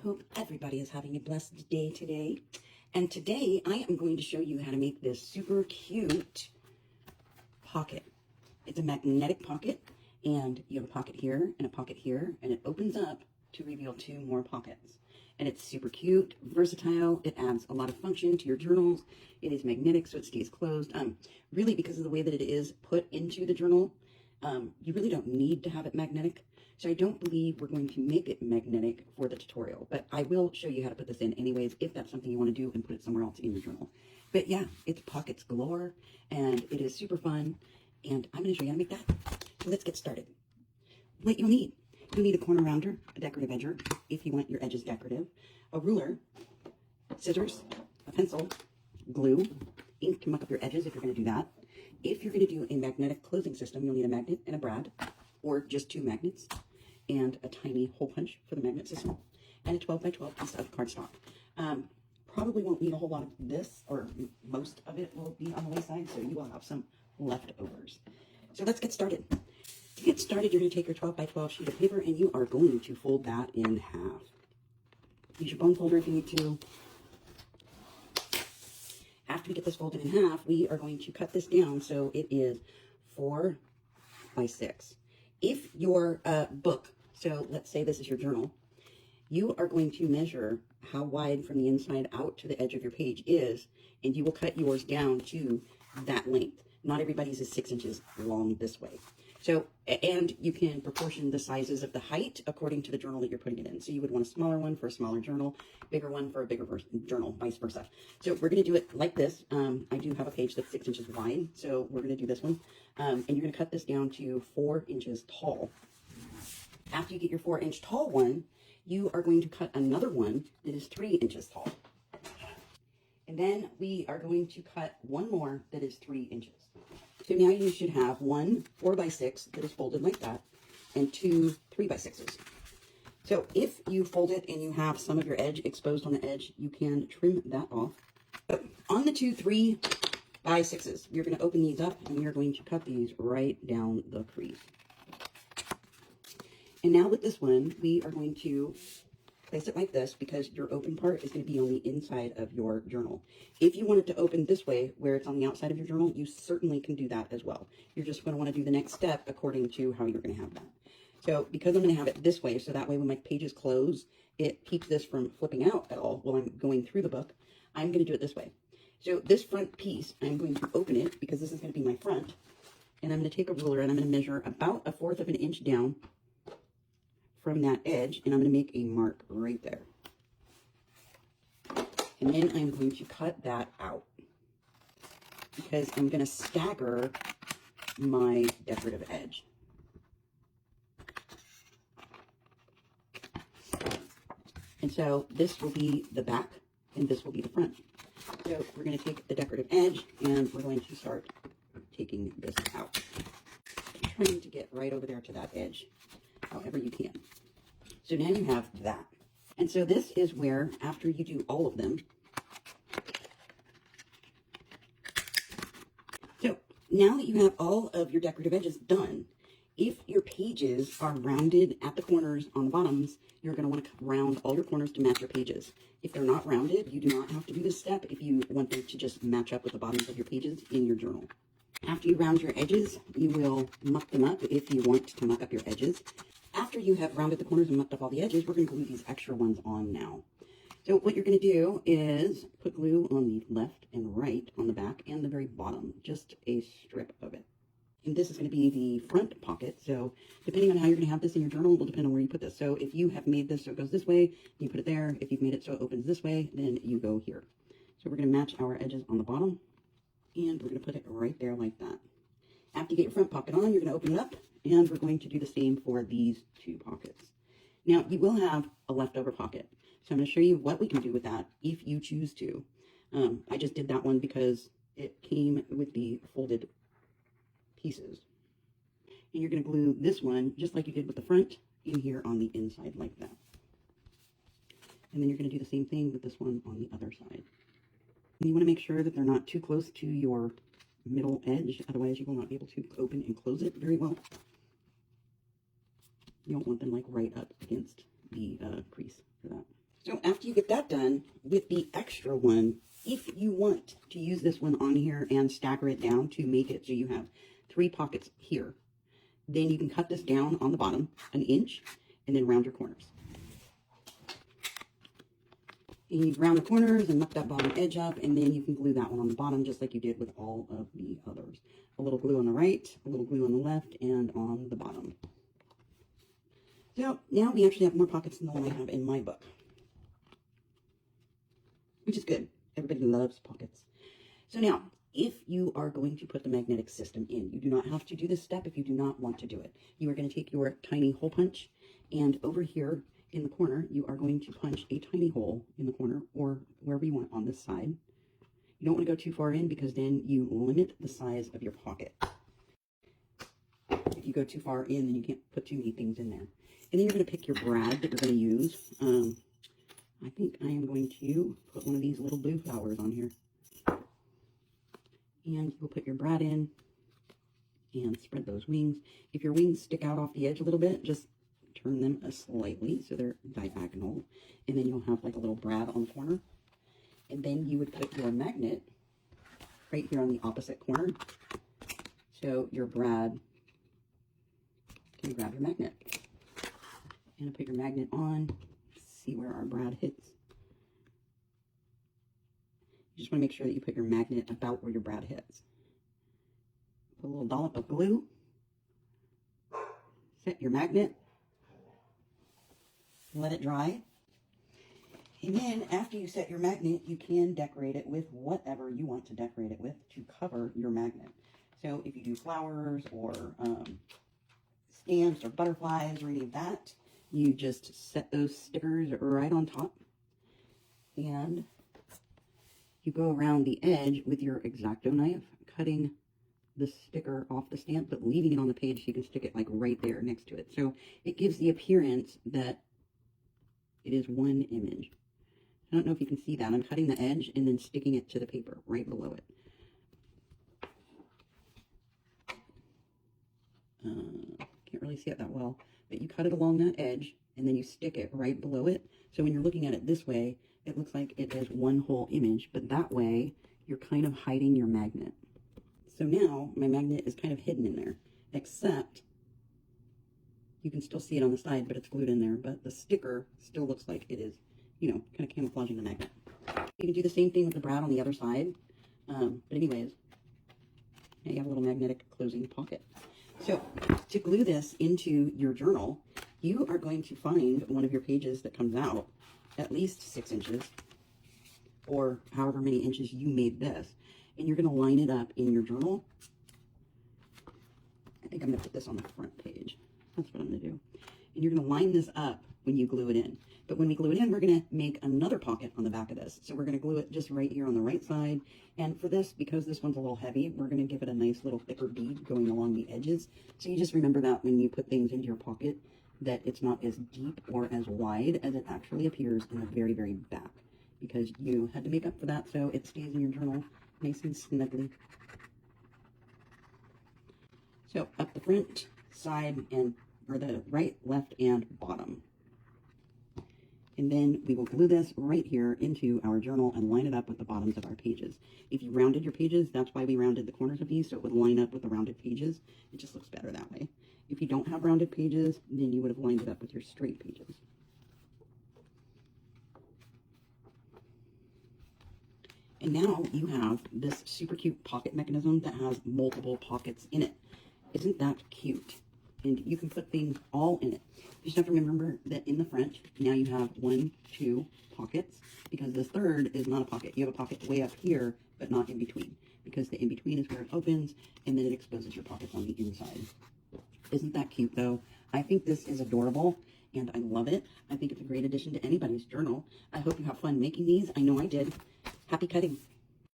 hope everybody is having a blessed day today. And today I am going to show you how to make this super cute pocket. It's a magnetic pocket, and you have a pocket here and a pocket here, and it opens up to reveal two more pockets. And it's super cute, versatile. It adds a lot of function to your journals. It is magnetic, so it stays closed. Really, because of the way that it is put into the journal, you really don't need to have it magnetic. So I don't believe we're going to make it magnetic for the tutorial, but I will show you how to put this in anyways, if that's something you want to do and put it somewhere else in your journal. But yeah, it's pockets galore, and it is super fun, and I'm going to show you how to make that. So let's get started. What you'll need a corner rounder, a decorative edger, if you want your edges decorative, a ruler, scissors, a pencil, glue, ink to muck up your edges if you're going to do that. If you're going to do a magnetic closing system, you'll need a magnet and a brad, or just two magnets, and a tiny hole punch for the magnet system, and a 12 by 12 piece of cardstock. Probably won't need a whole lot of this, or most of it will be on the wayside, so you will have some leftovers. So let's get started. To get started, you're going to take your 12 by 12 sheet of paper, and you are going to fold that in half. Use your bone folder if you need to. After we get this folded in half, we are going to cut this down so it is 4 by 6. If your book, so let's say this is your journal, you are going to measure how wide from the inside out to the edge of your page is, and you will cut yours down to that length. Not everybody's is 6 inches long this way. So, and you can proportion the sizes of the height according to the journal that you're putting it in. So you would want a smaller one for a smaller journal, bigger one for a bigger journal, vice versa. So we're going to do it like this. I do have a page that's 6 inches wide, so we're going to do this one. And you're going to cut this down to 4 inches tall. After you get your 4-inch tall one, you are going to cut another one that is 3 inches tall. And then we are going to cut one more that is 3 inches. So now you should have one 4 by 6 that is folded like that, and two 3 by 6s. So if you fold it and you have some of your edge exposed on the edge, you can trim that off. But on the two 3 by 6s, you're going to open these up, and you're going to cut these right down the crease. And now with this one, we are going to place it like this, because your open part is going to be on the inside of your journal. If you want it to open this way, where it's on the outside of your journal, you certainly can do that as well. You're just going to want to do the next step according to how you're going to have that. So because I'm going to have it this way, so that way when my pages close, it keeps this from flipping out at all while I'm going through the book, I'm going to do it this way. So this front piece, I'm going to open it, because this is going to be my front, and I'm going to take a ruler, and I'm going to measure about 1/4 of an inch down from that edge, and I'm going to make a mark right there. And then I'm going to cut that out, because I'm going to stagger my decorative edge. And so this will be the back, and this will be the front. So we're going to take the decorative edge, and we're going to start taking this out. I'm trying to get right over there to that edge, however you can. So now you have that. And so this is where, after you do all of them, so now that you have all of your decorative edges done, if your pages are rounded at the corners on the bottoms, you're going to want to round all your corners to match your pages. If they're not rounded, you do not have to do this step if you want them to just match up with the bottoms of your pages in your journal. After you round your edges, you will muck them up if you want to muck up your edges. After you have rounded the corners and mucked up all the edges, we're going to glue these extra ones on now. So what you're going to do is put glue on the left and right on the back and the very bottom, just a strip of it. And this is going to be the front pocket. So depending on how you're going to have this in your journal, it will depend on where you put this. So if you have made this so it goes this way, you put it there. If you've made it so it opens this way, then you go here. So we're going to match our edges on the bottom, and we're going to put it right there like that. After you get your front pocket on, you're going to open it up, and we're going to do the same for these two pockets. Now, you will have a leftover pocket. So I'm going to show you what we can do with that if you choose to. I just did that one because it came with the folded pieces. And you're going to glue this one, just like you did with the front, in here on the inside like that. And then you're going to do the same thing with this one on the other side. And you want to make sure that they're not too close to your middle edge, otherwise you will not be able to open and close it very well. You don't want them like right up against the crease for that. So after you get that done, with the extra one, if you want to use this one on here and stagger it down to make it so you have 3 pockets here, then you can cut this down on the bottom 1 inch and then round your corners. And you round the corners and muck that bottom edge up, and then you can glue that one on the bottom just like you did with all of the others. A little glue on the right, a little glue on the left, and on the bottom. So now we actually have more pockets than the one I have in my book, which is good. Everybody loves pockets. So now, if you are going to put the magnetic system in, you do not have to do this step if you do not want to do it. You are going to take your tiny hole punch, and over here in the corner, you are going to punch a tiny hole in the corner or wherever you want on this side. You don't want to go too far in because then you limit the size of your pocket. If you go too far in, then you can't put too many things in there. And then you're going to pick your brad that you're going to use. I think I am going to put one of these little blue flowers on here. And you'll put your brad in and spread those wings. If your wings stick out off the edge a little bit, just turn them slightly so they're diagonal. And then you'll have like a little brad on the corner. And then you would put your magnet right here on the opposite corner. So your brad can grab your magnet. And put your magnet on. See where our brad hits. You just want to make sure that you put your magnet about where your brad hits. Put a little dollop of glue. Set your magnet. Let it dry. And then after you set your magnet, you can decorate it with whatever you want to decorate it with to cover your magnet. So if you do flowers or stamps or butterflies or any of that, you just set those stickers right on top. And you go around the edge with your X-Acto knife, cutting the sticker off the stamp, but leaving it on the page so you can stick it like right there next to it. So it gives the appearance that it is one image. I don't know if you can see that. I'm cutting the edge and then sticking it to the paper right below it. Can't really see it that well, but you cut it along that edge and then you stick it right below it. So when you're looking at it this way, it looks like it is one whole image, but that way you're kind of hiding your magnet. So now my magnet is kind of hidden in there, except you can still see it on the side, but it's glued in there, but the sticker still looks like it is, you know, kind of camouflaging the magnet. You can do the same thing with the brad on the other side. But anyways, now you have a little magnetic closing pocket. So to glue this into your journal, you are going to find one of your pages that comes out at least 6 inches or however many inches you made this. And you're going to line it up in your journal. I think I'm going to put this on the front page. That's what I'm going to do. And you're going to line this up when you glue it in. But when we glue it in, we're going to make another pocket on the back of this. So we're going to glue it just right here on the right side. And for this, because this one's a little heavy, we're going to give it a nice little thicker bead going along the edges. So you just remember that when you put things into your pocket, that it's not as deep or as wide as it actually appears in the very, very back. Because you had to make up for that so it stays in your journal nice and snugly. So up the front, side, and or the right, left, and bottom. And then we will glue this right here into our journal and line it up with the bottoms of our pages. If you rounded your pages, that's why we rounded the corners of these, so it would line up with the rounded pages. It just looks better that way. If you don't have rounded pages, then you would have lined it up with your straight pages. And now you have this super cute pocket mechanism that has multiple pockets in it. Isn't that cute? And you can put things all in it. You just have to remember that in the front, now you have 1, 2 pockets, because the third is not a pocket. You have a pocket way up here, but not in between, because the in between is where it opens, and then it exposes your pockets on the inside. Isn't that cute, though? I think this is adorable, and I love it. I think it's a great addition to anybody's journal. I hope you have fun making these. I know I did. Happy cutting.